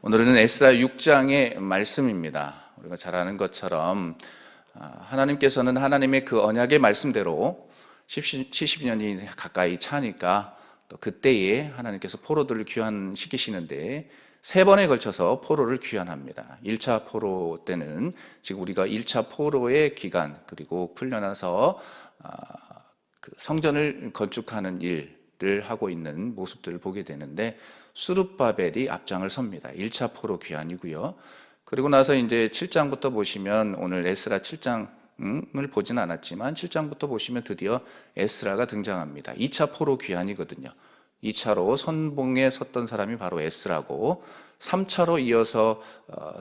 오늘은 에스라 6장의 말씀입니다. 우리가 잘 아는 것처럼 하나님께서는 하나님의 그 언약의 말씀대로 70년이 가까이 차니까 또 그때에 하나님께서 포로들을 귀환시키시는데 세 번에 걸쳐서 포로를 귀환합니다. 1차 포로 때는 지금 우리가 1차 포로의 기간 그리고 풀려나서 그 성전을 건축하는 일을 하고 있는 모습들을 보게 되는데 수룹바벨이 앞장을 섭니다. 1차 포로 귀환이고요. 그리고 나서 이제 7장부터 보시면 오늘 에스라 7장을 보진 않았지만 7장부터 보시면 드디어 에스라가 등장합니다. 2차 포로 귀환이거든요. 2차로 선봉에 섰던 사람이 바로 에스라고 3차로 이어서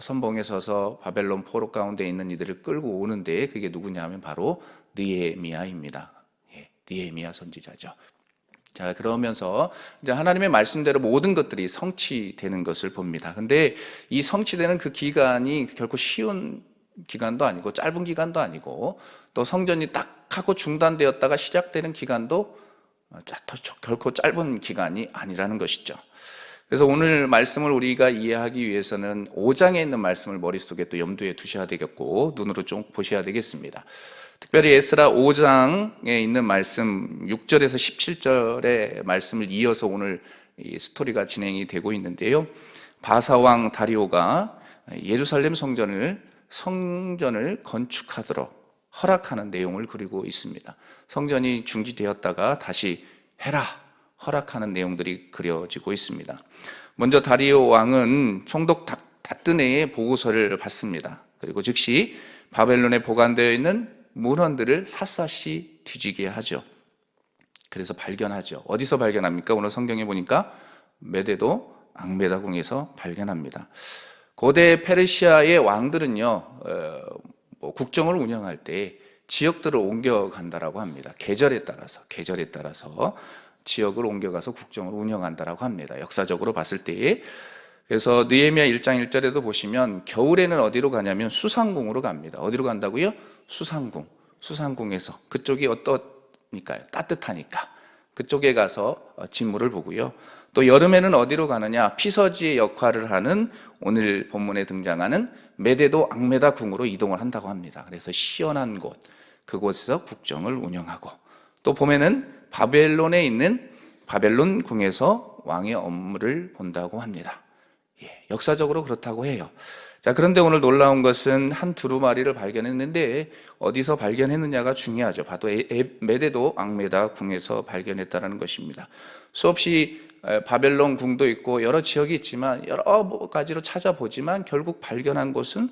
선봉에 서서 바벨론 포로 가운데 있는 이들을 끌고 오는데 그게 누구냐 하면 바로 느헤미야입니다. 느헤미야 선지자죠. 자, 그러면서 이제 하나님의 말씀대로 모든 것들이 성취되는 것을 봅니다. 근데 이 성취되는 그 기간이 결코 쉬운 기간도 아니고 짧은 기간도 아니고 또 성전이 딱 하고 중단되었다가 시작되는 기간도 결코 짧은 기간이 아니라는 것이죠. 그래서 오늘 말씀을 우리가 이해하기 위해서는 5장에 있는 말씀을 머릿속에 또 염두에 두셔야 되겠고 눈으로 좀 보셔야 되겠습니다. 특별히 에스라 5장에 있는 말씀 6절에서 17절의 말씀을 이어서 오늘 이 스토리가 진행이 되고 있는데요. 바사왕 다리오가 예루살렘 성전을 건축하도록 허락하는 내용을 그리고 있습니다. 성전이 중지되었다가 다시 해라 허락하는 내용들이 그려지고 있습니다. 먼저 다리오 왕은 총독 다뜨네의 보고서를 받습니다. 그리고 즉시 바벨론에 보관되어 있는 문헌들을 샅샅이 뒤지게 하죠. 그래서 발견하죠. 어디서 발견합니까? 오늘 성경에 보니까 메데도 앙메다궁에서 발견합니다. 고대 페르시아의 왕들은요, 국정을 운영할 때 지역들을 옮겨간다라고 합니다. 계절에 따라서 지역을 옮겨가서 국정을 운영한다라고 합니다. 역사적으로 봤을 때에. 그래서 느헤미야 1장 1절에도 보시면 겨울에는 어디로 가냐면 수상궁으로 갑니다. 어디로 간다고요? 수상궁에서. 그쪽이 어떠니까요? 따뜻하니까 그쪽에 가서 진물을 보고요. 또 여름에는 어디로 가느냐? 피서지의 역할을 하는 오늘 본문에 등장하는 메데도 앙메다궁으로 이동을 한다고 합니다. 그래서 시원한 곳, 그곳에서 국정을 운영하고 또 봄에는 바벨론에 있는 바벨론궁에서 왕의 업무를 본다고 합니다. 역사적으로 그렇다고 해요. 자, 그런데 오늘 놀라운 것은 한 두루마리를 발견했는데 어디서 발견했느냐가 중요하죠. 바로 메데도 앙메다 궁에서 발견했다는 것입니다. 수없이 바벨론 궁도 있고 여러 지역이 있지만 여러 가지로 찾아보지만 결국 발견한 곳은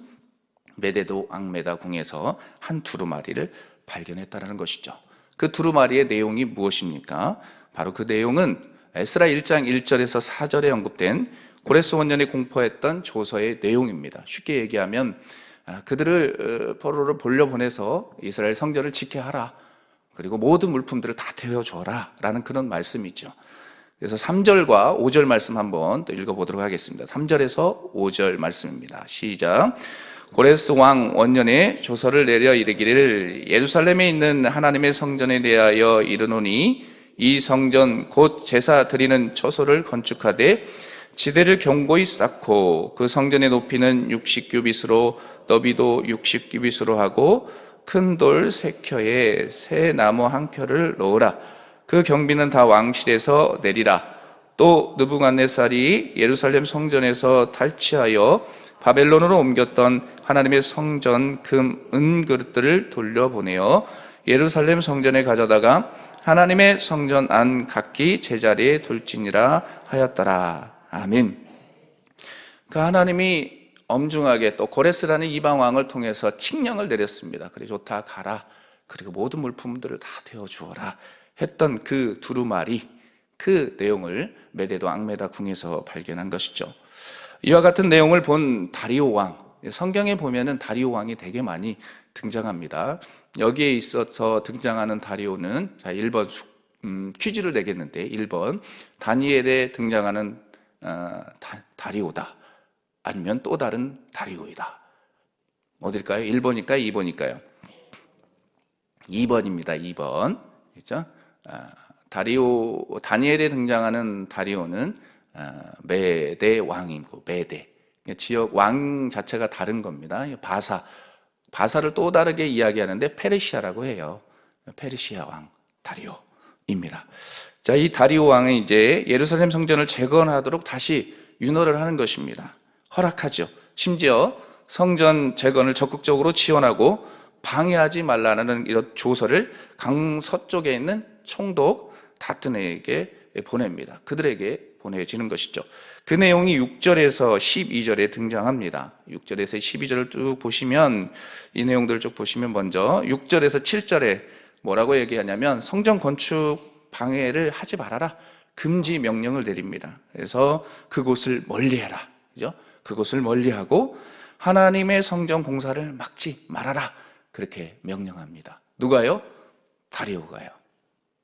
메데도 앙메다 궁에서 한 두루마리를 발견했다는 것이죠. 그 두루마리의 내용이 무엇입니까? 바로 그 내용은 에스라 1장 1절에서 4절에 언급된 고레스 원년에 공포했던 조서의 내용입니다. 쉽게 얘기하면 그들을 포로를 돌려보내서 이스라엘 성전을 지게 하라. 그리고 모든 물품들을 다 태워줘라 라는 그런 말씀이죠. 그래서 3절과 5절 말씀 한번 또 읽어보도록 하겠습니다. 3절에서 5절 말씀입니다. 시작. 고레스 왕 원년에 조서를 내려 이르기를 예루살렘에 있는 하나님의 성전에 대하여 이르노니 이 성전 곧 제사 드리는 처소를 건축하되 지대를 견고히 쌓고 그 성전의 높이는 60규빗으로 너비도 60규빗으로 하고 큰 돌 3켜에 새 나무 1켜를 놓으라. 그 경비는 다 왕실에서 내리라. 또 느부갓네살이 예루살렘 성전에서 탈취하여 바벨론으로 옮겼던 하나님의 성전 금, 은 그릇들을 돌려보내어 예루살렘 성전에 가져다가 하나님의 성전 안 각기 제자리에 둘지니라 하였더라. 아멘. 그 하나님이 엄중하게 또 고레스라는 이방 왕을 통해서 칙령을 내렸습니다. 그래 좋다 가라. 그리고 모든 물품들을 다 태워 주어라 했던 그 두루마리, 그 내용을 메데도 앙메다 궁에서 발견한 것이죠. 이와 같은 내용을 본 다리오 왕, 성경에 보면은 다리오 왕이 되게 많이 등장합니다. 여기에 있어서 등장하는 다리오는 자 1번 퀴즈를 내겠는데 1번 다니엘에 등장하는 다리오다 아니면 또 다른 다리오이다. 어딜까요? 1번일까요? 2번일까요? 2번입니다. 2번. 그렇죠? 다니엘에 등장하는 다리오는 메대 왕이고 메대. 지역 왕 자체가 다른 겁니다. 바사를 또 다르게 이야기하는데 페르시아라고 해요. 페르시아 왕 다리오입니다. 자, 이 다리오 왕은 이제 예루살렘 성전을 재건하도록 다시 윤허를 하는 것입니다. 허락하죠. 심지어 성전 재건을 적극적으로 지원하고 방해하지 말라는 이런 조서를 강서쪽에 있는 총독 다트네에게 보냅니다. 그들에게 보내지는 것이죠. 그 내용이 6절에서 12절에 등장합니다. 6절에서 12절을 쭉 보시면, 이 내용들을 쭉 보시면 먼저 6절에서 7절에 뭐라고 얘기하냐면 성전 건축 방해를 하지 말아라, 금지 명령을 내립니다. 그래서 그곳을 멀리해라, 그죠? 그곳을 멀리하고 하나님의 성전 공사를 막지 말아라, 그렇게 명령합니다. 누가요? 다리오가요.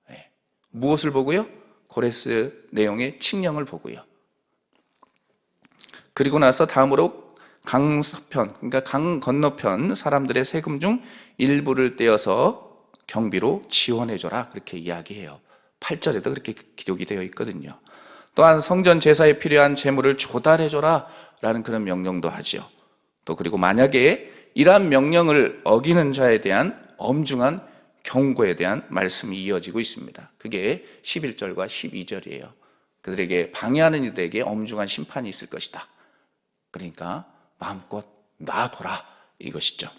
네. 무엇을 보고요? 고레스 내용의 칙령을 보고요. 그리고 나서 다음으로 강서편, 그러니까 강 건너편 사람들의 세금 중 일부를 떼어서 경비로 지원해줘라, 그렇게 이야기해요. 8절에도 그렇게 기록이 되어 있거든요. 또한 성전 제사에 필요한 재물을 조달해줘라 라는 그런 명령도 하죠. 또 그리고 만약에 이러한 명령을 어기는 자에 대한 엄중한 경고에 대한 말씀이 이어지고 있습니다. 그게 11절과 12절이에요. 그들에게 방해하는 이들에게 엄중한 심판이 있을 것이다. 그러니까 마음껏 놔둬라, 이것이죠.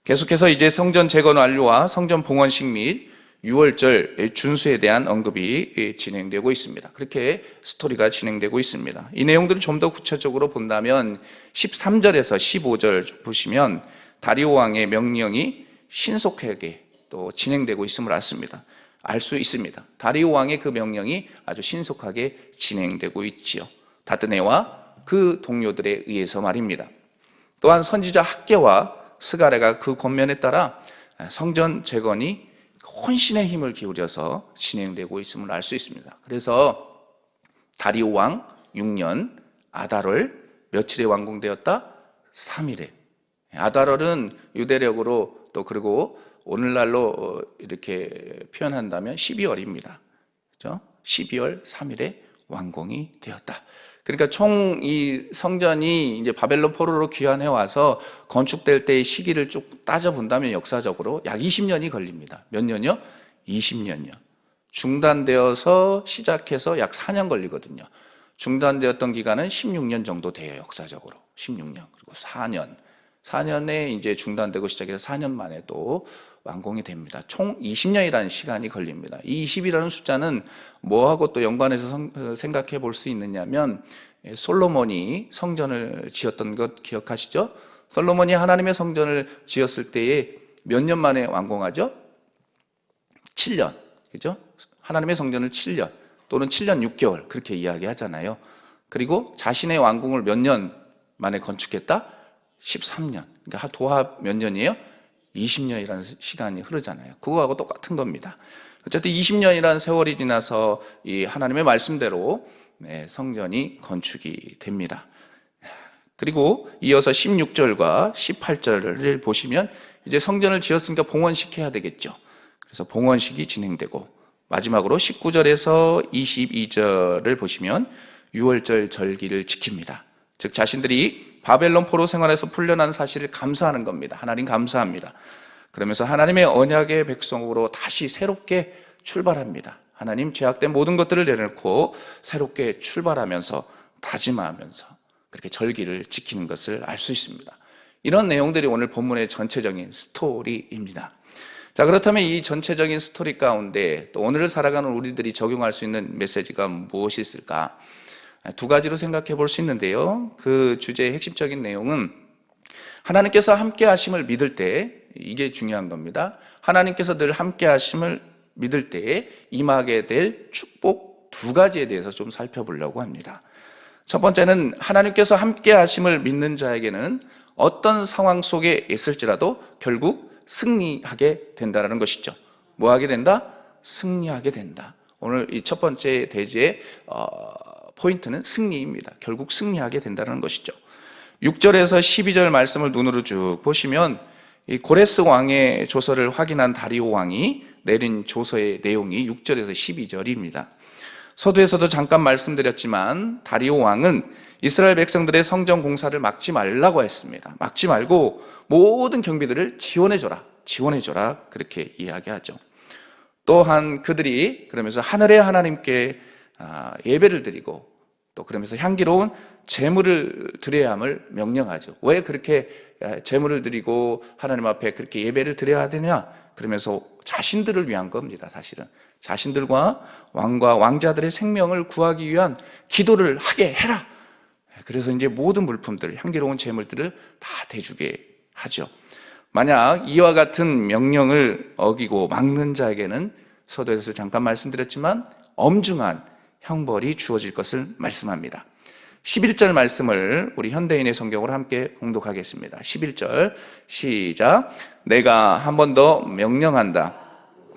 계속해서 이제 성전 재건 완료와 성전 봉헌식 및 유월절 준수에 대한 언급이 진행되고 있습니다. 그렇게 스토리가 진행되고 있습니다. 이 내용들을 좀 더 구체적으로 본다면 13절에서 15절 보시면 다리오 왕의 명령이 신속하게 또 진행되고 있음을 알 수 있습니다. 다리오 왕의 그 명령이 아주 신속하게 진행되고 있지요. 다드네와 그 동료들에 의해서 말입니다. 또한 선지자 학개와 스가랴가 그 권면에 따라 성전 재건이 혼신의 힘을 기울여서 진행되고 있음을 알 수 있습니다. 그래서 다리오 왕 6년 아달월 며칠에 완공되었다? 3일에. 아달월은 유대력으로 또 그리고 오늘날로 이렇게 표현한다면 12월입니다. 그렇죠? 12월 3일에 완공이 되었다. 그러니까 총 이 성전이 이제 바벨론 포로로 귀환해 와서 건축될 때의 시기를 쭉 따져본다면 역사적으로 약 20년이 걸립니다. 몇 년이요? 20년이요. 중단되어서 시작해서 약 4년 걸리거든요. 중단되었던 기간은 16년 정도 돼요, 역사적으로. 16년. 그리고 4년에 이제 중단되고 시작해서 4년 만에 또 완공이 됩니다. 총 20년이라는 시간이 걸립니다. 이 20이라는 숫자는 뭐하고 또 연관해서 생각해 볼 수 있느냐면 솔로몬이 성전을 지었던 것 기억하시죠? 솔로몬이 하나님의 성전을 지었을 때에 몇 년 만에 완공하죠? 7년. 그죠? 하나님의 성전을 7년 또는 7년 6개월 그렇게 이야기하잖아요. 그리고 자신의 왕궁을 몇 년 만에 건축했다? 13년. 그러니까 도합 몇 년이에요? 20년이라는 시간이 흐르잖아요. 그거하고 똑같은 겁니다. 어쨌든 20년이라는 세월이 지나서 이 하나님의 말씀대로 성전이 건축이 됩니다. 그리고 이어서 16절과 18절을 보시면 이제 성전을 지었으니까 봉헌식 해야 되겠죠. 그래서 봉헌식이 진행되고 마지막으로 19절에서 22절을 보시면 유월절 절기를 지킵니다. 즉 자신들이 바벨론 포로 생활에서 풀려난 사실을 감사하는 겁니다. 하나님 감사합니다. 그러면서 하나님의 언약의 백성으로 다시 새롭게 출발합니다. 하나님 죄악된 모든 것들을 내려놓고 새롭게 출발하면서 다짐하면서 그렇게 절기를 지키는 것을 알 수 있습니다. 이런 내용들이 오늘 본문의 전체적인 스토리입니다. 자, 그렇다면 이 전체적인 스토리 가운데 또 오늘을 살아가는 우리들이 적용할 수 있는 메시지가 무엇이 있을까? 두 가지로 생각해 볼 수 있는데요. 그 주제의 핵심적인 내용은 하나님께서 함께 하심을 믿을 때, 이게 중요한 겁니다. 하나님께서 늘 함께 하심을 믿을 때에 임하게 될 축복 두 가지에 대해서 좀 살펴보려고 합니다. 첫 번째는 하나님께서 함께 하심을 믿는 자에게는 어떤 상황 속에 있을지라도 결국 승리하게 된다는 것이죠. 뭐 하게 된다? 승리하게 된다. 오늘 이 첫 번째 대지의 포인트는 승리입니다. 결국 승리하게 된다는 것이죠. 6절에서 12절 말씀을 눈으로 쭉 보시면 이 고레스 왕의 조서를 확인한 다리오 왕이 내린 조서의 내용이 6절에서 12절입니다. 서두에서도 잠깐 말씀드렸지만 다리오 왕은 이스라엘 백성들의 성전 공사를 막지 말라고 했습니다. 막지 말고 모든 경비들을 지원해줘라 그렇게 이야기하죠. 또한 그들이 그러면서 하늘의 하나님께 예배를 드리고 또 그러면서 향기로운 제물을 드려야 함을 명령하죠. 왜 그렇게 제물을 드리고 하나님 앞에 그렇게 예배를 드려야 되냐? 그러면서 자신들을 위한 겁니다. 사실은 자신들과 왕과 왕자들의 생명을 구하기 위한 기도를 하게 해라. 그래서 이제 모든 물품들, 향기로운 제물들을 다 대주게 하죠. 만약 이와 같은 명령을 어기고 막는 자에게는 서두에서 잠깐 말씀드렸지만 엄중한 형벌이 주어질 것을 말씀합니다. 11절 말씀을 우리 현대인의 성경으로 함께 봉독하겠습니다. 11절 시작. 내가 한 번 더 명령한다.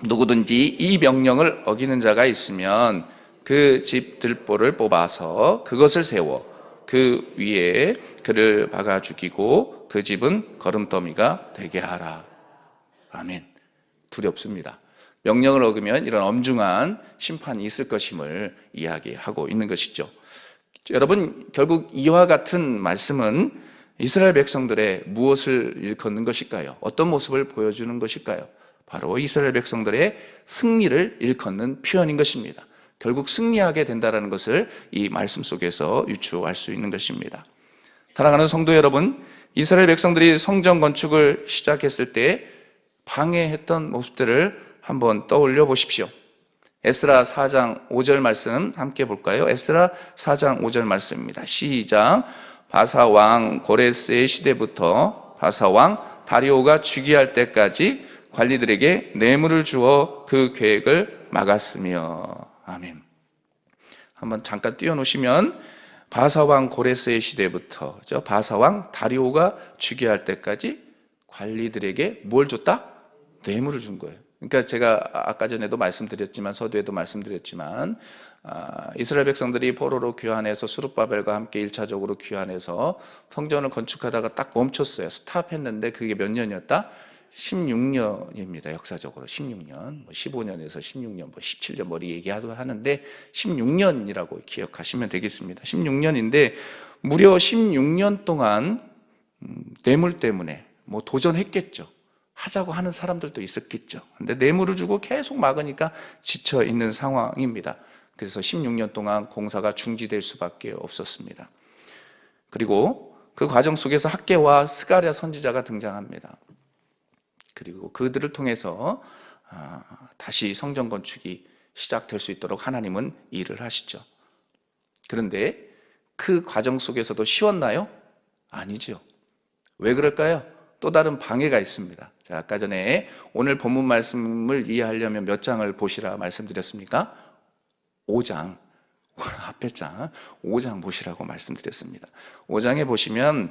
누구든지 이 명령을 어기는 자가 있으면 그 집 들보를 뽑아서 그것을 세워 그 위에 그를 박아 죽이고 그 집은 거름더미가 되게 하라. 아멘. 두렵습니다. 명령을 어기면 이런 엄중한 심판이 있을 것임을 이야기하고 있는 것이죠. 여러분, 결국 이와 같은 말씀은 이스라엘 백성들의 무엇을 일컫는 것일까요? 어떤 모습을 보여주는 것일까요? 바로 이스라엘 백성들의 승리를 일컫는 표현인 것입니다. 결국 승리하게 된다는 것을 이 말씀 속에서 유추할 수 있는 것입니다. 사랑하는 성도 여러분, 이스라엘 백성들이 성전 건축을 시작했을 때 방해했던 모습들을 한번 떠올려 보십시오. 에스라 4장 5절 말씀 함께 볼까요? 에스라 4장 5절 말씀입니다. 시작. 바사 왕 고레스의 시대부터 바사 왕 다리오가 즉위할 때까지 관리들에게 뇌물을 주어 그 계획을 막았으며. 아멘. 한번 잠깐 띄워놓으시면 바사 왕 고레스의 시대부터 바사 왕 다리오가 즉위할 때까지 관리들에게 뭘 줬다? 뇌물을 준 거예요. 그러니까 제가 아까 전에도 말씀드렸지만 서두에도 말씀드렸지만 이스라엘 백성들이 포로로 귀환해서 수룹바벨과 함께 1차적으로 귀환해서 성전을 건축하다가 딱 멈췄어요. 스탑했는데 그게 몇 년이었다? 16년입니다. 역사적으로 16년, 15년에서 16년, 17년 머리 얘기하는데 16년이라고 기억하시면 되겠습니다. 16년인데 무려 16년 동안 뇌물 때문에 도전했겠죠. 하자고 하는 사람들도 있었겠죠. 근데 뇌물을 주고 계속 막으니까 지쳐 있는 상황입니다. 그래서 16년 동안 공사가 중지될 수밖에 없었습니다. 그리고 그 과정 속에서 학개와 스가랴 선지자가 등장합니다. 그리고 그들을 통해서 다시 성전 건축이 시작될 수 있도록 하나님은 일을 하시죠. 그런데 그 과정 속에서도 쉬웠나요? 아니죠. 왜 그럴까요? 또 다른 방해가 있습니다. 자, 아까 전에 오늘 본문 말씀을 이해하려면 몇 장을 보시라 말씀드렸습니까? 5장, 앞에 장 5장 보시라고 말씀드렸습니다. 5장에 보시면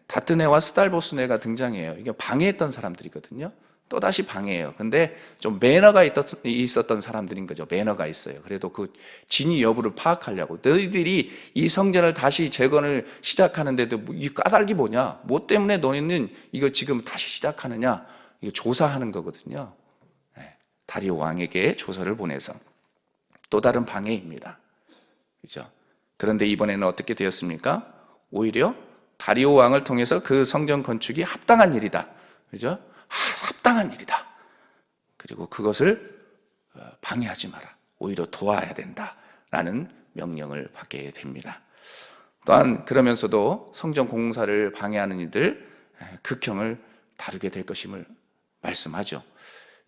다뜨네와 스달보스네가 등장해요. 이게 방해했던 사람들이거든요. 또다시 방해해요. 근데 좀 매너가 있었던 사람들인 거죠. 매너가 있어요. 그래도 그 진위 여부를 파악하려고 너희들이 이 성전을 다시 재건을 시작하는데도 이 까닭이 뭐냐? 뭐 때문에 너희는 이거 지금 다시 시작하느냐? 이거 조사하는 거거든요. 다리오 왕에게 조서를 보내서 또 다른 방해입니다. 그죠? 그런데 이번에는 어떻게 되었습니까? 오히려 다리오 왕을 통해서 그 성전 건축이 합당한 일이다. 그죠? 합당한 일이다. 그리고 그것을 방해하지 마라. 오히려 도와야 된다라는 명령을 받게 됩니다. 또한 그러면서도 성전 공사를 방해하는 이들 극형을 다루게 될 것임을 말씀하죠.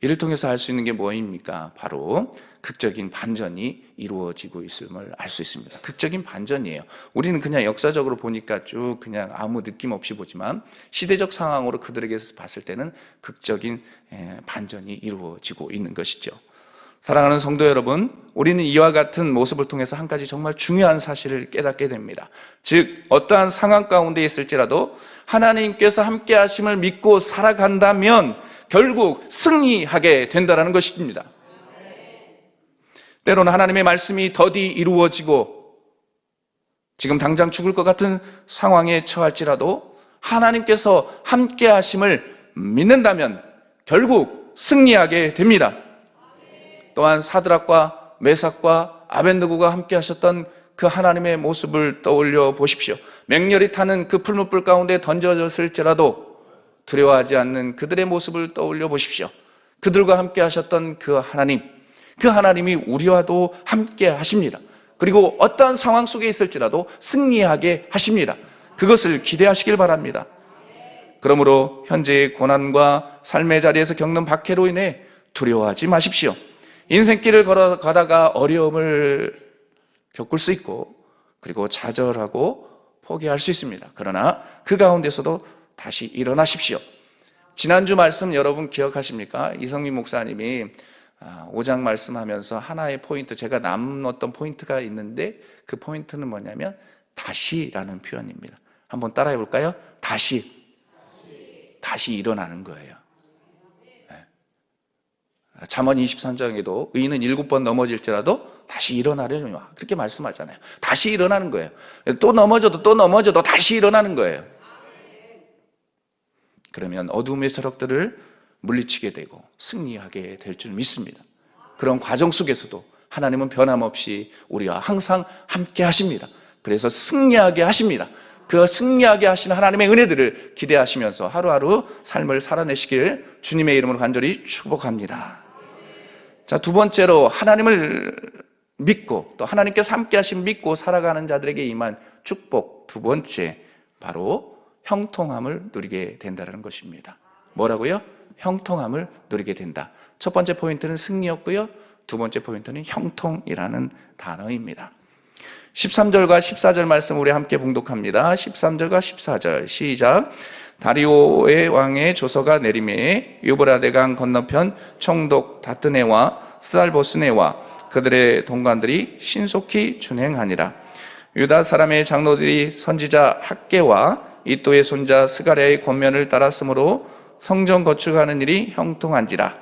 이를 통해서 알 수 있는 게 뭐입니까? 바로 극적인 반전이 이루어지고 있음을 알 수 있습니다. 극적인 반전이에요. 우리는 그냥 역사적으로 보니까 쭉 그냥 아무 느낌 없이 보지만 시대적 상황으로 그들에게서 봤을 때는 극적인 반전이 이루어지고 있는 것이죠. 사랑하는 성도 여러분, 우리는 이와 같은 모습을 통해서 한 가지 정말 중요한 사실을 깨닫게 됩니다. 즉, 어떠한 상황 가운데 있을지라도 하나님께서 함께 하심을 믿고 살아간다면 결국 승리하게 된다는 것입니다. 때로는 하나님의 말씀이 더디 이루어지고 지금 당장 죽을 것 같은 상황에 처할지라도 하나님께서 함께 하심을 믿는다면 결국 승리하게 됩니다. 또한 사드락과 메삭과 아벤느고가 함께 하셨던 그 하나님의 모습을 떠올려 보십시오. 맹렬히 타는 그 풀무불 가운데 던져졌을지라도 두려워하지 않는 그들의 모습을 떠올려 보십시오. 그들과 함께 하셨던 그 하나님, 그 하나님이 우리와도 함께 하십니다. 그리고 어떠한 상황 속에 있을지라도 승리하게 하십니다. 그것을 기대하시길 바랍니다. 그러므로 현재의 고난과 삶의 자리에서 겪는 박해로 인해 두려워하지 마십시오. 인생길을 걸어가다가 어려움을 겪을 수 있고, 그리고 좌절하고 포기할 수 있습니다. 그러나 그 가운데서도 다시 일어나십시오. 지난주 말씀 여러분 기억하십니까? 이성민 목사님이 5장 말씀하면서 하나의 포인트, 제가 남았던 포인트가 있는데 그 포인트는 뭐냐면 다시라는 표현입니다. 한번 따라해 볼까요? 다시 일어나는 거예요. 잠언 23장에도 의인은 7번 넘어질지라도 다시 일어나려니와 그렇게 말씀하잖아요. 다시 일어나는 거예요. 또 넘어져도 다시 일어나는 거예요. 그러면 어둠의 세력들을 물리치게 되고 승리하게 될 줄 믿습니다. 그런 과정 속에서도 하나님은 변함없이 우리와 항상 함께 하십니다. 그래서 승리하게 하십니다. 그 승리하게 하시는 하나님의 은혜들을 기대하시면서 하루하루 삶을 살아내시길 주님의 이름으로 간절히 축복합니다. 자, 두 번째로 하나님을 믿고 또 하나님께서 함께 하심 믿고 살아가는 자들에게 임한 축복, 두 번째, 바로 형통함을 누리게 된다는 것입니다. 뭐라고요? 형통함을 누리게 된다. 첫 번째 포인트는 승리였고요, 두 번째 포인트는 형통이라는 단어입니다. 13절과 14절 말씀 우리 함께 봉독합니다. 13절과 14절 시작. 다리오의 왕의 조서가 내림에 유브라데강 건너편 총독 다트네와 스달보스네와 그들의 동관들이 신속히 준행하니라. 유다 사람의 장로들이 선지자 학개와 이또의 손자 스가랴의 권면을 따랐으므로 성전 건축하는 일이 형통한지라.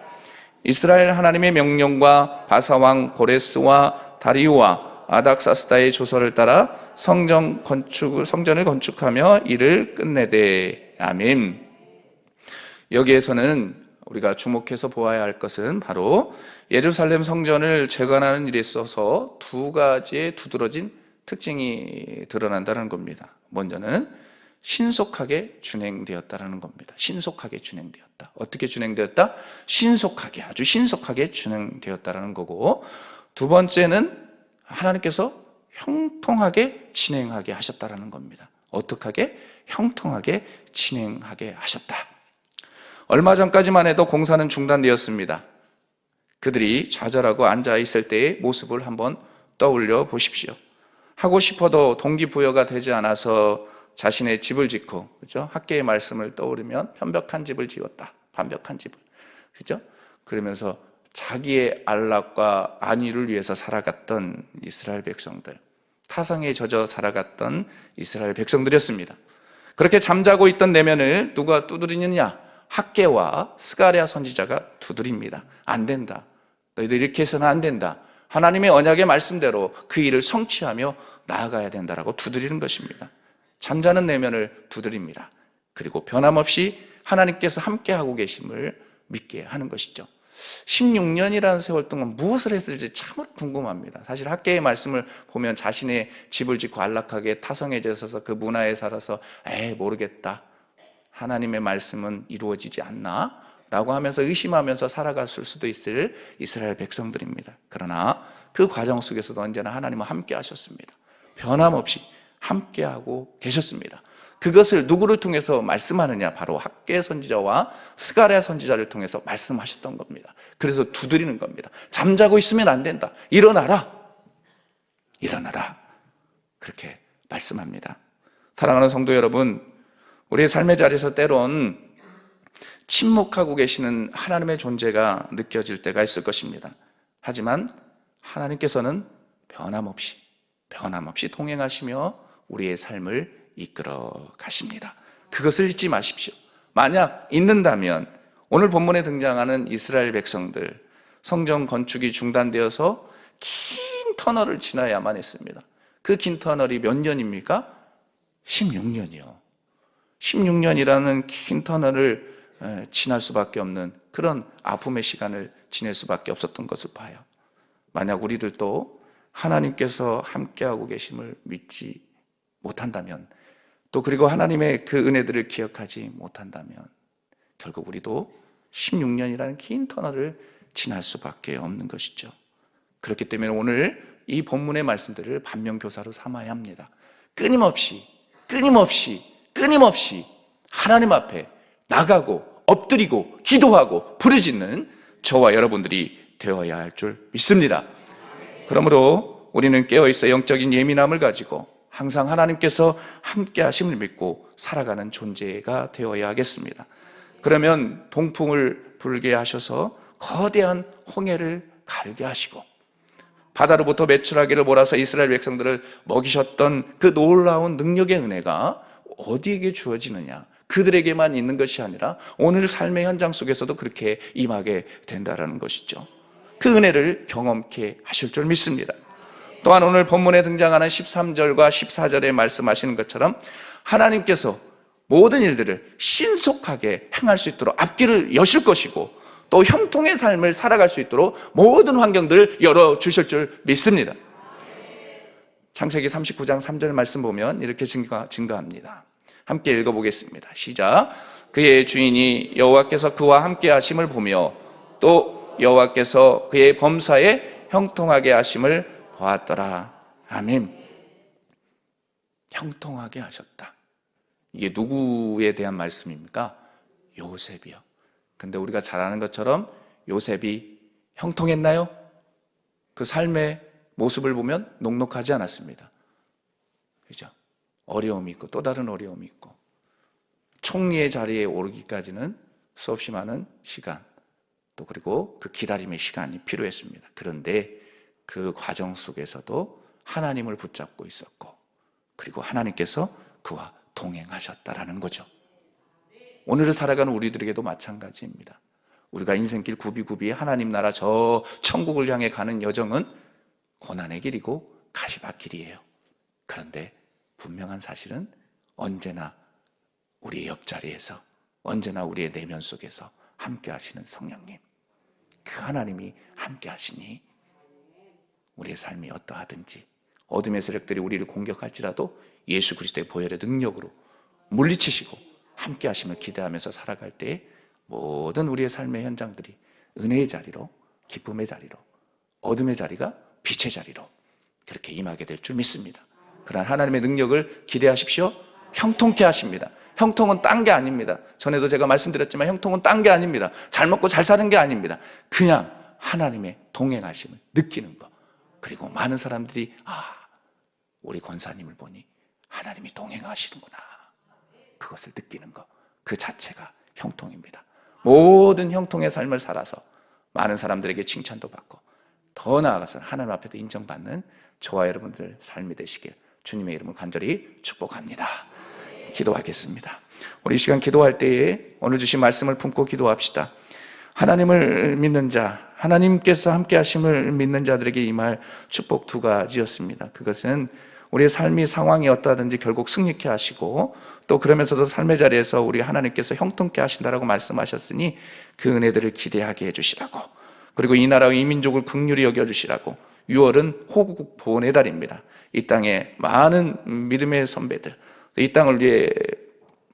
이스라엘 하나님의 명령과 바사왕 고레스와 다리오와 아닥사스다의 조서를 따라 성전을 건축하며 일을 끝내되. 아멘. 여기에서는 우리가 주목해서 보아야 할 것은 바로 예루살렘 성전을 재건하는 일에 있어서 두 가지의 두드러진 특징이 드러난다는 겁니다. 먼저는 신속하게 진행되었다는 겁니다. 신속하게 진행되었다. 어떻게 진행되었다? 신속하게, 아주 신속하게 진행되었다는 거고, 두 번째는 하나님께서 형통하게 진행하게 하셨다는 겁니다. 어떻게 하게? 형통하게 진행하게 하셨다. 얼마 전까지만 해도 공사는 중단되었습니다. 그들이 좌절하고 앉아있을 때의 모습을 한번 떠올려 보십시오. 하고 싶어도 동기부여가 되지 않아서 자신의 집을 짓고, 그죠? 학계의 말씀을 떠오르면 편벽한 집을 지었다. 반벽한 집을. 그죠? 그러면서 자기의 안락과 안위를 위해서 살아갔던 이스라엘 백성들, 타성에 젖어 살아갔던 이스라엘 백성들이었습니다. 그렇게 잠자고 있던 내면을 누가 두드리느냐? 학개와 스가랴 선지자가 두드립니다. 안 된다. 너희들 이렇게 해서는 안 된다. 하나님의 언약의 말씀대로 그 일을 성취하며 나아가야 된다라고 두드리는 것입니다. 잠자는 내면을 두드립니다. 그리고 변함없이 하나님께서 함께하고 계심을 믿게 하는 것이죠. 16년이라는 세월 동안 무엇을 했을지 참으로 궁금합니다. 사실 학개의 말씀을 보면 자신의 집을 짓고 안락하게 타성해져 있어서 그 문화에 살아서 모르겠다. 하나님의 말씀은 이루어지지 않나? 라고 하면서 의심하면서 살아갔을 수도 있을 이스라엘 백성들입니다. 그러나 그 과정 속에서도 언제나 하나님은 함께 하셨습니다. 변함없이 함께하고 계셨습니다. 그것을 누구를 통해서 말씀하느냐? 바로 학개 선지자와 스가랴 선지자를 통해서 말씀하셨던 겁니다. 그래서 두드리는 겁니다. 잠자고 있으면 안 된다. 일어나라. 일어나라. 그렇게 말씀합니다. 사랑하는 성도 여러분, 우리의 삶의 자리에서 때론 침묵하고 계시는 하나님의 존재가 느껴질 때가 있을 것입니다. 하지만 하나님께서는 변함없이 동행하시며 우리의 삶을 이끌어 가십니다. 그것을 잊지 마십시오. 만약 잊는다면 오늘 본문에 등장하는 이스라엘 백성들, 성전 건축이 중단되어서 긴 터널을 지나야만 했습니다. 그 긴 터널이 몇 년입니까? 16년이요. 16년이라는 긴 터널을 지날 수밖에 없는 그런 아픔의 시간을 지낼 수밖에 없었던 것을 봐요. 만약 우리들도 하나님께서 함께하고 계심을 믿지 못한다면, 또 그리고 하나님의 그 은혜들을 기억하지 못한다면 결국 우리도 16년이라는 긴 터널을 지날 수밖에 없는 것이죠. 그렇기 때문에 오늘 이 본문의 말씀들을 반면교사로 삼아야 합니다. 끊임없이 하나님 앞에 나가고 엎드리고 기도하고 부르짖는 저와 여러분들이 되어야 할 줄 믿습니다. 그러므로 우리는 깨어있어 영적인 예민함을 가지고 항상 하나님께서 함께 하심을 믿고 살아가는 존재가 되어야 하겠습니다. 그러면 동풍을 불게 하셔서 거대한 홍해를 가르게 하시고 바다로부터 메추라기를 몰아서 이스라엘 백성들을 먹이셨던 그 놀라운 능력의 은혜가 어디에게 주어지느냐, 그들에게만 있는 것이 아니라 오늘 삶의 현장 속에서도 그렇게 임하게 된다는 것이죠. 그 은혜를 경험케 하실 줄 믿습니다. 또한 오늘 본문에 등장하는 13절과 14절에 말씀하시는 것처럼 하나님께서 모든 일들을 신속하게 행할 수 있도록 앞길을 여실 것이고 또 형통의 삶을 살아갈 수 있도록 모든 환경들을 열어주실 줄 믿습니다. 창세기 39장 3절 말씀 보면 이렇게 증거합니다. 함께 읽어보겠습니다. 시작. 그의 주인이 여호와께서 그와 함께 하심을 보며 또 여호와께서 그의 범사에 형통하게 하심을 보았더라. 아멘. 형통하게 하셨다. 이게 누구에 대한 말씀입니까? 요셉이요. 근데 우리가 잘 아는 것처럼 요셉이 형통했나요? 그 삶의 모습을 보면 녹록하지 않았습니다. 그죠? 어려움이 있고 또 다른 어려움이 있고 총리의 자리에 오르기까지는 수없이 많은 시간, 또 그리고 그 기다림의 시간이 필요했습니다. 그런데 그 과정 속에서도 하나님을 붙잡고 있었고 그리고 하나님께서 그와 동행하셨다라는 거죠. 오늘을 살아가는 우리들에게도 마찬가지입니다. 우리가 인생길 굽이굽이 하나님 나라 저 천국을 향해 가는 여정은 고난의 길이고 가시밭길이에요. 그런데 분명한 사실은 언제나 우리의 옆자리에서, 언제나 우리의 내면 속에서 함께 하시는 성령님, 그 하나님이 함께 하시니 우리의 삶이 어떠하든지 어둠의 세력들이 우리를 공격할지라도 예수 그리스도의 보혈의 능력으로 물리치시고 함께 하심을 기대하면서 살아갈 때 모든 우리의 삶의 현장들이 은혜의 자리로, 기쁨의 자리로, 어둠의 자리가 빛의 자리로 그렇게 임하게 될 줄 믿습니다. 그러한 하나님의 능력을 기대하십시오. 형통케 하십니다. 형통은 딴 게 아닙니다. 전에도 제가 말씀드렸지만 형통은 딴 게 아닙니다. 잘 먹고 잘 사는 게 아닙니다. 그냥 하나님의 동행하심을 느끼는 것. 그리고 많은 사람들이 우리 권사님을 보니 하나님이 동행하시는구나, 그것을 느끼는 것, 그 자체가 형통입니다. 모든 형통의 삶을 살아서 많은 사람들에게 칭찬도 받고 더 나아가서 하나님 앞에도 인정받는 저와 여러분들 삶이 되시길 주님의 이름으로 간절히 축복합니다. 기도하겠습니다. 우리 이 시간 기도할 때에 오늘 주신 말씀을 품고 기도합시다. 하나님을 믿는 자, 하나님께서 함께 하심을 믿는 자들에게 임할 축복 두 가지였습니다. 그것은 우리의 삶이 상황이 어떠하든지 결국 승리케 하시고 또 그러면서도 삶의 자리에서 우리 하나님께서 형통케 하신다라고 말씀하셨으니 그 은혜들을 기대하게 해주시라고, 그리고 이 나라와 이 민족을 긍휼히 여겨주시라고. 6월은 호국 보훈의 달입니다. 이 땅에 많은 믿음의 선배들, 이 땅을 위해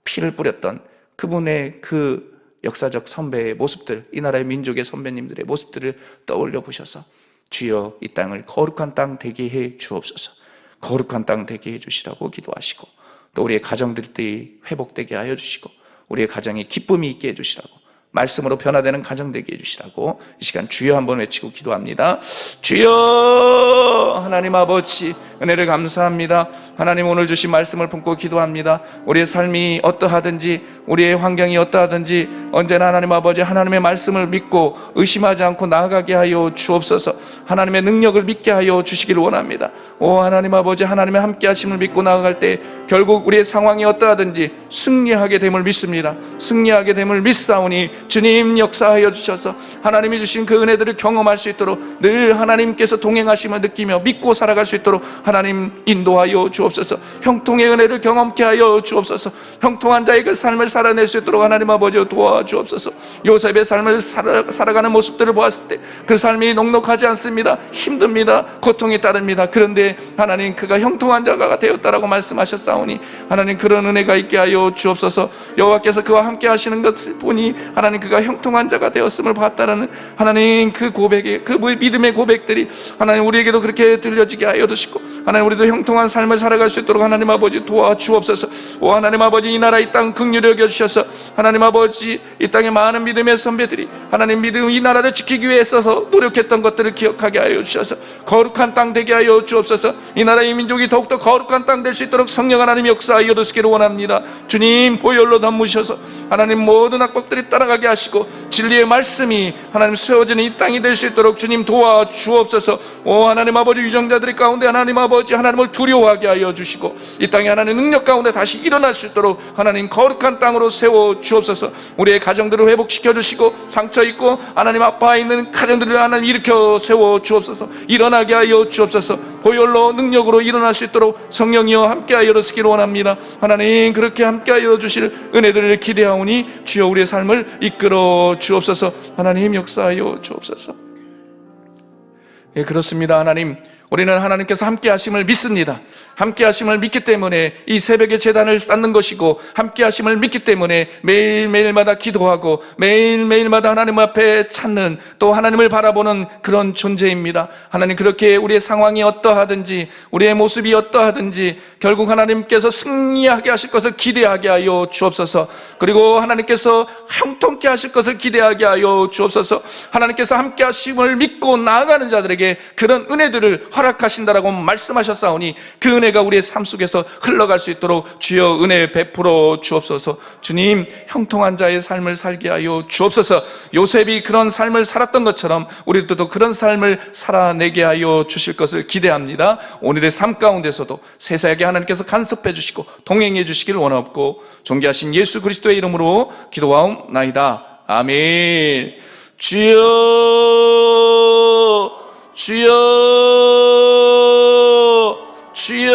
피를 뿌렸던 그분의 그 역사적 선배의 모습들, 이 나라의 민족의 선배님들의 모습들을 떠올려 보셔서 주여 이 땅을 거룩한 땅 되게 해 주옵소서, 거룩한 땅 되게 해 주시라고 기도하시고 또 우리의 가정들이 회복되게 하여 주시고 우리의 가정에 기쁨이 있게 해 주시라고, 말씀으로 변화되는 가정 되게 해주시라고 이 시간 주여 한번 외치고 기도합니다. 주여, 하나님 아버지 은혜를 감사합니다. 하나님 오늘 주신 말씀을 품고 기도합니다. 우리의 삶이 어떠하든지 우리의 환경이 어떠하든지 언제나 하나님 아버지 하나님의 말씀을 믿고 의심하지 않고 나아가게 하여 주옵소서. 하나님의 능력을 믿게 하여 주시기를 원합니다. 오 하나님 아버지, 하나님의 함께 하심을 믿고 나아갈 때 결국 우리의 상황이 어떠하든지 승리하게 됨을 믿습니다. 승리하게 됨을 믿사오니 주님 역사하여 주셔서 하나님이 주신 그 은혜들을 경험할 수 있도록 늘 하나님께서 동행하심을 느끼며 믿고 살아갈 수 있도록 하나님 인도하여 주옵소서. 형통의 은혜를 경험케 하여 주옵소서. 형통한 자의 그 삶을 살아낼 수 있도록 하나님 아버지 도와주옵소서. 요셉의 삶을 살아가는 모습들을 보았을 때 그 삶이 녹록하지 않습니다. 힘듭니다. 고통이 따릅니다. 그런데 하나님 그가 형통한 자가 되었다라고 말씀하셨사오니 하나님 그런 은혜가 있게 하여 주옵소서. 여호와께서 그와 함께 하시는 것을 보니 하나님 그가 형통한 자가 되었음을 봤다라는 하나님 그 고백의 그 믿음의 고백들이 하나님 우리에게도 그렇게 들려지게 하여 주시고 하나님 우리도 형통한 삶을 살아갈 수 있도록 하나님 아버지 도와주옵소서. 오 하나님 아버지 이 나라 이 땅 긍휼히 여겨주셔서 하나님 아버지 이 땅에 많은 믿음의 선배들이 하나님 믿음 이 나라를 지키기 위해 애써서 노력했던 것들을 기억하게 하여 주셔서 거룩한 땅 되게 하여 주옵소서. 이 나라 이 민족이 더욱더 거룩한 땅 될 수 있도록 성령 하나님 역사하여 주시기를 원합니다. 주님 보혈로 담으셔서 하나님 모든 악법들이 따라가게 하시고 진리의 말씀이 하나님 세워지는 이 땅이 될 수 있도록 주님 도와주옵소서. 오 하나님 아버지 유정자들의 가운데 하나님 아버지 하나님을 두려워하게 하여 주시고 이 땅에 하나님 능력 가운데 다시 일어날 수 있도록 하나님 거룩한 땅으로 세워 주옵소서. 우리의 가정들을 회복시켜 주시고 상처 있고 하나님 아파 있는 가정들을 하나님 일으켜 세워 주옵소서. 일어나게 하여 주옵소서. 보혈로 능력으로 일어날 수 있도록 성령이여 함께하여 주시기를 원합니다. 하나님 그렇게 함께하여 주실 은혜들을 기대하오니 주여 우리의 삶을 이끌어 주옵소서. 하나님 역사하여 주옵소서. 예, 그렇습니다. 하나님 우리는 하나님께서 함께 하심을 믿습니다. 함께 하심을 믿기 때문에 이 새벽에 제단을 쌓는 것이고 함께 하심을 믿기 때문에 매일매일마다 기도하고 매일매일마다 하나님 앞에 찾는 또 하나님을 바라보는 그런 존재입니다. 하나님 그렇게 우리의 상황이 어떠하든지 우리의 모습이 어떠하든지 결국 하나님께서 승리하게 하실 것을 기대하게 하여 주옵소서. 그리고 하나님께서 형통케 하실 것을 기대하게 하여 주옵소서. 하나님께서 함께 하심을 믿고 나아가는 자들에게 그런 은혜들을 허락하신다라고 말씀하셨사오니 그 은혜가 우리의 삶 속에서 흘러갈 수 있도록 주여 은혜 베풀어 주옵소서. 주님 형통한 자의 삶을 살게 하여 주옵소서. 요셉이 그런 삶을 살았던 것처럼 우리도 그런 삶을 살아내게 하여 주실 것을 기대합니다. 오늘의 삶 가운데서도 세세하게 하나님께서 간섭해 주시고 동행해 주시길 원하옵고 존귀하신 예수 그리스도의 이름으로 기도하옵나이다. 아멘. 주여 주여 주여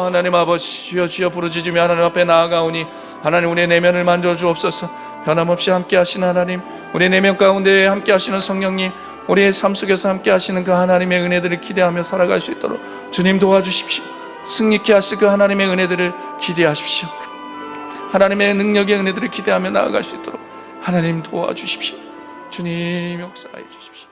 하나님 아버지 주여 부르짖으며 하나님 앞에 나아가오니 하나님 우리의 내면을 만져주옵소서. 변함없이 함께 하시는 하나님 우리의 내면 가운데 함께 하시는 성령님 우리의 삶 속에서 함께 하시는 그 하나님의 은혜들을 기대하며 살아갈 수 있도록 주님 도와주십시오. 승리케 하실 그 하나님의 은혜들을 기대하십시오. 하나님의 능력의 은혜들을 기대하며 나아갈 수 있도록 하나님 도와주십시오. 주님 역사해 주십시오.